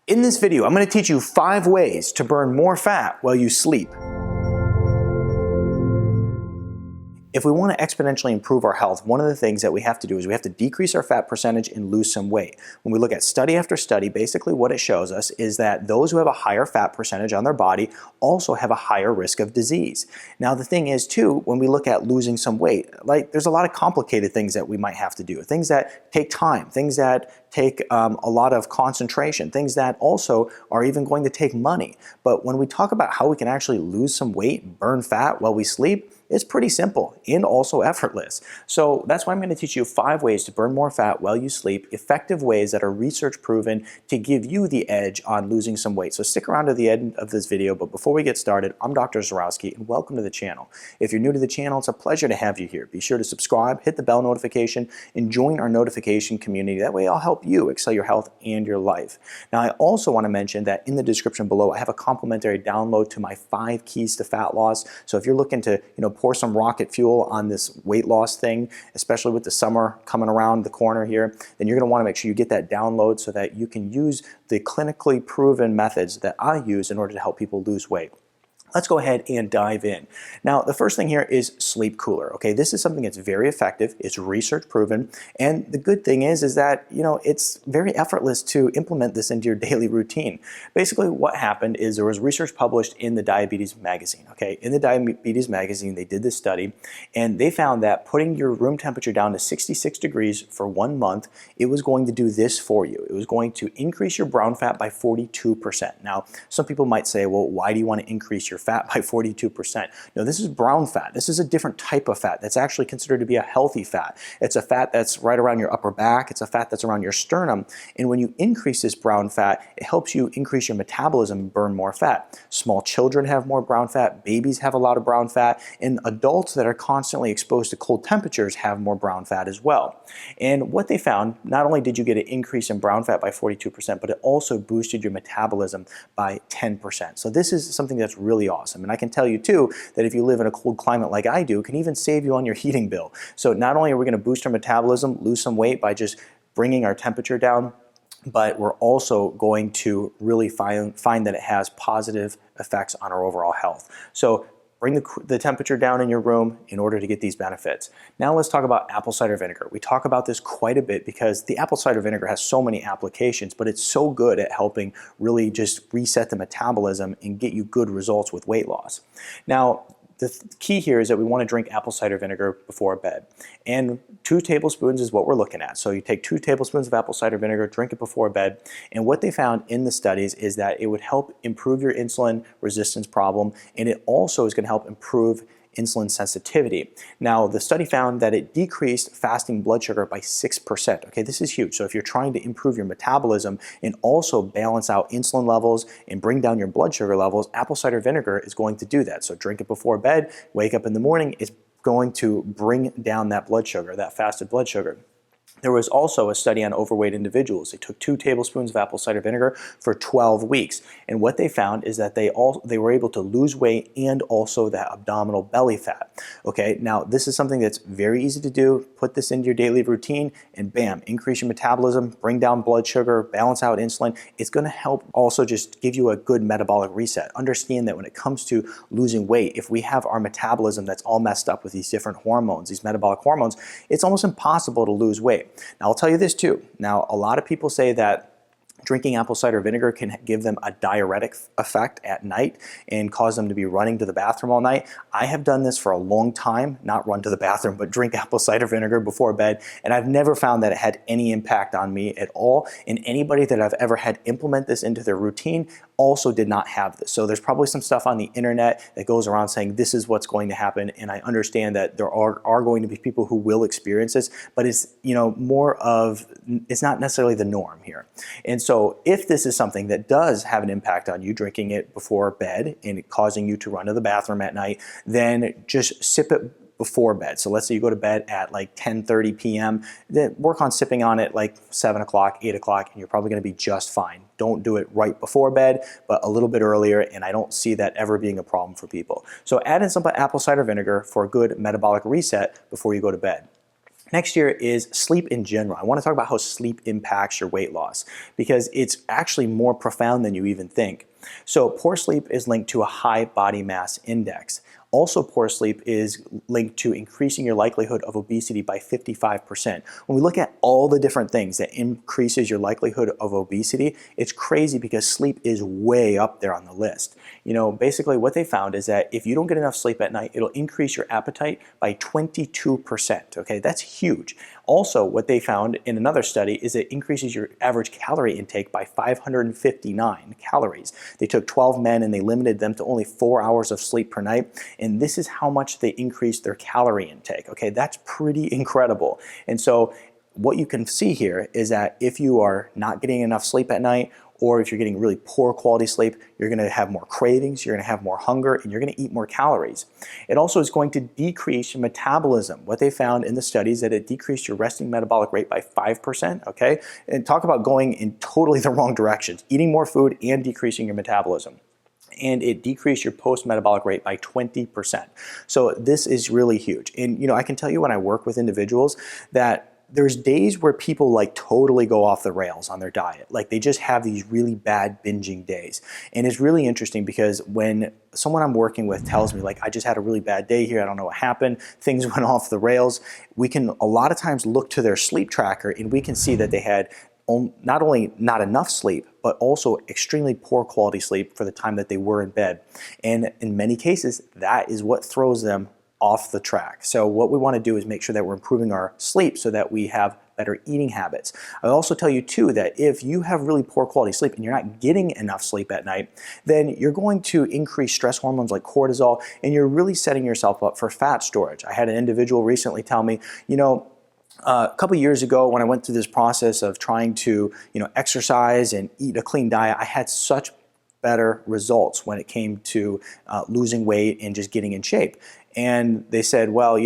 In this video, I'm going to teach you 5 ways to burn more fat while you sleep. If we want to exponentially improve our health, one of the things that we have to do is we have to decrease our fat percentage and lose some weight. When we look at study after study, basically what it shows us is that those who have a higher fat percentage on their body also have a higher risk of disease. Now the thing is too, when we look at losing some weight, there's a lot of complicated things that we might have to do, things that take time, things that take a lot of concentration, things that also are even going to take money. But when we talk about how we can actually lose some weight and burn fat while we sleep, it's pretty simple and also effortless. So that's why I'm going to teach you 5 ways to burn more fat while you sleep, effective ways that are research proven to give you the edge on losing some weight. So stick around to the end of this video, but before we get started, I'm Dr. Zyrowski and welcome to the channel. If you're new to the channel, it's a pleasure to have you here. Be sure to subscribe, hit the bell notification, and join our notification community. That way I'll help you excel your health and your life. Now I also want to mention that in the description below, I have a complimentary download to my 5 keys to fat loss. So if you're looking to, pour some rocket fuel on this weight loss thing, especially with the summer coming around the corner here, then you're going to want to make sure you get that download so that you can use the clinically proven methods that I use in order to help people lose weight. Let's go ahead and dive in. Now, the first thing here is sleep cooler. Okay, this is something that's very effective. It's research proven, and the good thing is that it's very effortless to implement this into your daily routine. Basically, what happened is there was research published in the Diabetes magazine. Okay, in the Diabetes magazine, they did this study, and they found that putting your room temperature down to 66 degrees for 1 month, it was going to do this for you. It was going to increase your brown fat by 42%. Now, some people might say, well, why do you want to increase your fat by 42%? No, this is brown fat. This is a different type of fat that's actually considered to be a healthy fat. It's a fat that's right around your upper back. It's a fat that's around your sternum. And when you increase this brown fat, it helps you increase your metabolism and burn more fat. Small children have more brown fat. Babies have a lot of brown fat. And adults that are constantly exposed to cold temperatures have more brown fat as well. And what they found, not only did you get an increase in brown fat by 42%, but it also boosted your metabolism by 10%. So this is something that's really awesome. And I can tell you too that if you live in a cold climate like I do, it can even save you on your heating bill. So not only are we going to boost our metabolism, lose some weight by just bringing our temperature down, but we're also going to really find that it has positive effects on our overall health. So bring the temperature down in your room in order to get these benefits. Now let's talk about apple cider vinegar. We talk about this quite a bit because the apple cider vinegar has so many applications, but it's so good at helping really just reset the metabolism and get you good results with weight loss. Now, the key here is that we want to drink apple cider vinegar before bed. And 2 tablespoons is what we're looking at. So you take 2 tablespoons of apple cider vinegar, drink it before bed. And what they found in the studies is that it would help improve your insulin resistance problem, and it also is going to help improve insulin sensitivity. Now, the study found that it decreased fasting blood sugar by 6%. Okay, this is huge. So if you're trying to improve your metabolism and also balance out insulin levels and bring down your blood sugar levels, apple cider vinegar is going to do that. So drink it before bed, wake up in the morning, it's going to bring down that blood sugar, that fasted blood sugar. There was also a study on overweight individuals. They took 2 tablespoons of apple cider vinegar for 12 weeks. And what they found is that they were able to lose weight and also that abdominal belly fat. Okay, now this is something that's very easy to do. Put this into your daily routine and bam, increase your metabolism, bring down blood sugar, balance out insulin. It's going to help also just give you a good metabolic reset. Understand that when it comes to losing weight, if we have our metabolism that's all messed up with these different hormones, these metabolic hormones, it's almost impossible to lose weight. Now, I'll tell you this too. Now, a lot of people say that drinking apple cider vinegar can give them a diuretic effect at night and cause them to be running to the bathroom all night. I have done this for a long time, not run to the bathroom, but drink apple cider vinegar before bed, and I've never found that it had any impact on me at all. And anybody that I've ever had implement this into their routine also did not have this. So there's probably some stuff on the internet that goes around saying this is what's going to happen, and I understand that there are going to be people who will experience this, but it's it's not necessarily the norm here. And so if this is something that does have an impact on you, drinking it before bed and it causing you to run to the bathroom at night, then just sip it before bed. So let's say you go to bed at like 10:30 p.m., then work on sipping on it like 7 o'clock, 8 o'clock, and you're probably going to be just fine. Don't do it right before bed, but a little bit earlier, and I don't see that ever being a problem for people. So add in some apple cider vinegar for a good metabolic reset before you go to bed. Next here is sleep in general. I want to talk about how sleep impacts your weight loss because it's actually more profound than you even think. So poor sleep is linked to a high body mass index. Also, poor sleep is linked to increasing your likelihood of obesity by 55%. When we look at all the different things that increases your likelihood of obesity, it's crazy because sleep is way up there on the list. You know, basically what they found is that if you don't get enough sleep at night, it'll increase your appetite by 22%. Okay, that's huge. Also, what they found in another study is it increases your average calorie intake by 559 calories. They took 12 men and they limited them to only 4 hours of sleep per night. And this is how much they increased their calorie intake. Okay, that's pretty incredible. And so what you can see here is that if you are not getting enough sleep at night, or if you're getting really poor quality sleep, you're going to have more cravings, you're going to have more hunger, and you're going to eat more calories. It also is going to decrease your metabolism. What they found in the studies is that it decreased your resting metabolic rate by 5%, okay? And talk about going in totally the wrong directions, eating more food and decreasing your metabolism. And it decreased your post-metabolic rate by 20%. So this is really huge. And you know, I can tell you when I work with individuals that there's days where people like totally go off the rails on their diet. Like they just have these really bad binging days. And it's really interesting because when someone I'm working with tells me like, I just had a really bad day here, I don't know what happened, things went off the rails, we can a lot of times look to their sleep tracker and we can see that they had not only not enough sleep, but also extremely poor quality sleep for the time that they were in bed. And in many cases, that is what throws them off the track. So what we want to do is make sure that we're improving our sleep so that we have better eating habits. I'll also tell you too that if you have really poor quality sleep and you're not getting enough sleep at night, then you're going to increase stress hormones like cortisol and you're really setting yourself up for fat storage. I had an individual recently tell me, you know, a couple years ago when I went through this process of trying to, exercise and eat a clean diet, I had such better results when it came to losing weight and just getting in shape. And they said, well,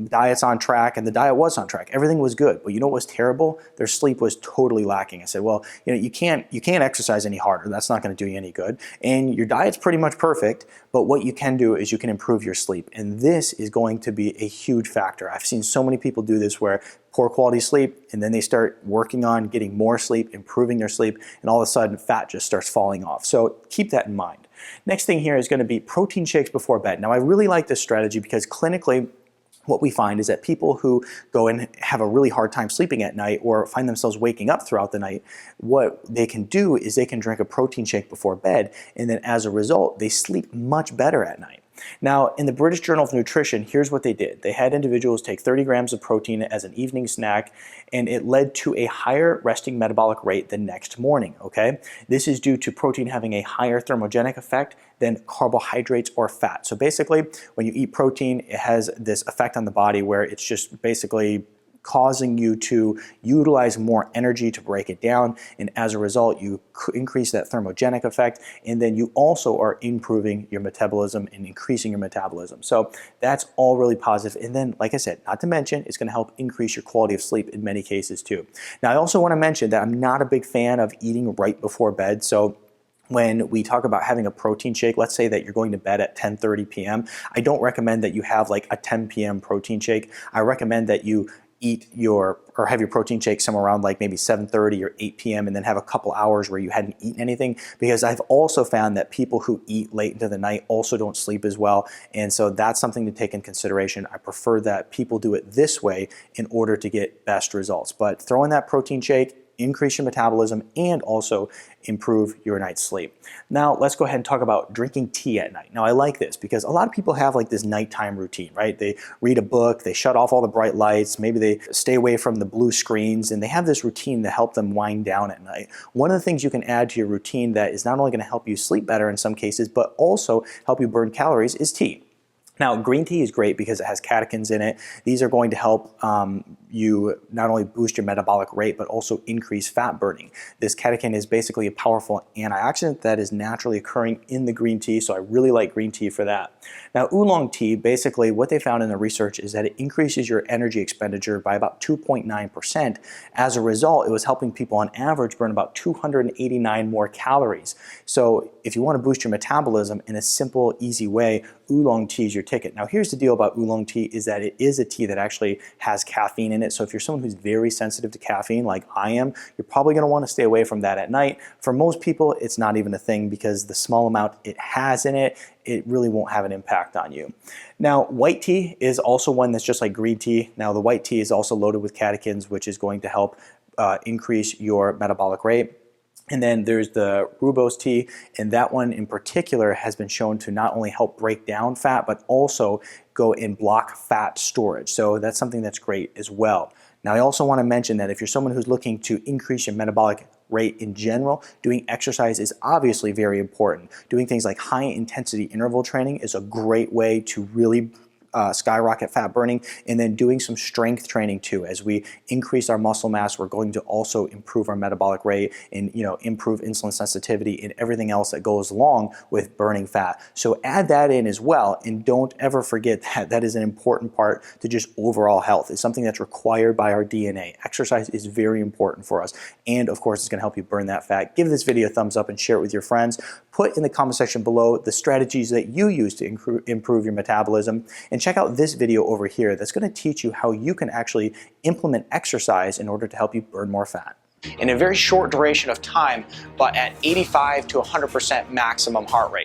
diet's on track, and the diet was on track. Everything was good, but you know what was terrible? Their sleep was totally lacking. I said, well, you can't exercise any harder. That's not going to do you any good. And your diet's pretty much perfect, but what you can do is you can improve your sleep. And this is going to be a huge factor. I've seen so many people do this where poor quality sleep, and then they start working on getting more sleep, improving their sleep, and all of a sudden fat just starts falling off. So keep that in mind. Next thing here is going to be protein shakes before bed. Now, I really like this strategy because clinically, what we find is that people who go and have a really hard time sleeping at night or find themselves waking up throughout the night, what they can do is they can drink a protein shake before bed, and then as a result, they sleep much better at night. Now, in the British Journal of Nutrition, here's what they did. They had individuals take 30 grams of protein as an evening snack, and it led to a higher resting metabolic rate the next morning, okay? This is due to protein having a higher thermogenic effect than carbohydrates or fat. So basically, when you eat protein, it has this effect on the body where it's just basically causing you to utilize more energy to break it down, and as a result you increase that thermogenic effect, and then you also are improving your metabolism and increasing your metabolism. So that's all really positive. And then, like I said, not to mention, it's going to help increase your quality of sleep in many cases too. Now, I also want to mention that I'm not a big fan of eating right before bed. So when we talk about having a protein shake, let's say that you're going to bed at 10:30 p.m. I don't recommend that you have like a 10 p.m. protein shake. I recommend that you have your protein shake somewhere around like maybe 7:30 or 8 p.m. and then have a couple hours where you hadn't eaten anything, because I've also found that people who eat late into the night also don't sleep as well, and so that's something to take in consideration. I prefer that people do it this way in order to get best results. But throw in that protein shake, increase your metabolism, and also improve your night's sleep. Now, let's go ahead and talk about drinking tea at night. Now, I like this because a lot of people have like this nighttime routine, right? They read a book, they shut off all the bright lights, maybe they stay away from the blue screens, and they have this routine to help them wind down at night. One of the things you can add to your routine that is not only going to help you sleep better in some cases, but also help you burn calories is tea. Now, green tea is great because it has catechins in it. These are going to help you not only boost your metabolic rate, but also increase fat burning. This catechin is basically a powerful antioxidant that is naturally occurring in the green tea, so I really like green tea for that. Now, oolong tea, basically what they found in the research is that it increases your energy expenditure by about 2.9%. As a result, it was helping people on average burn about 289 more calories. So if you want to boost your metabolism in a simple, easy way, oolong tea is your ticket. Now, here's the deal about oolong tea is that it is a tea that actually has caffeine in it. So if you're someone who's very sensitive to caffeine like I am, you're probably going to want to stay away from that at night. For most people, it's not even a thing because the small amount it has in it, it really won't have an impact on you. Now, white tea is also one that's just like green tea. Now, the white tea is also loaded with catechins, which is going to help increase your metabolic rate. And then there's the rooibos tea, and that one in particular has been shown to not only help break down fat, but also go and block fat storage. So that's something that's great as well. Now, I also want to mention that if you're someone who's looking to increase your metabolic rate in general, doing exercise is obviously very important. Doing things like high intensity interval training is a great way to really skyrocket fat burning, and then doing some strength training too. As we increase our muscle mass, we're going to also improve our metabolic rate and improve insulin sensitivity and everything else that goes along with burning fat. So add that in as well, and don't ever forget that that is an important part to just overall health. It's something that's required by our DNA. Exercise is very important for us, and of course it's going to help you burn that fat. Give this video a thumbs up and share it with your friends. Put in the comment section below the strategies that you use to improve your metabolism, and check out this video over here that's going to teach you how you can actually implement exercise in order to help you burn more fat in a very short duration of time, but at 85 to 100% maximum heart rate.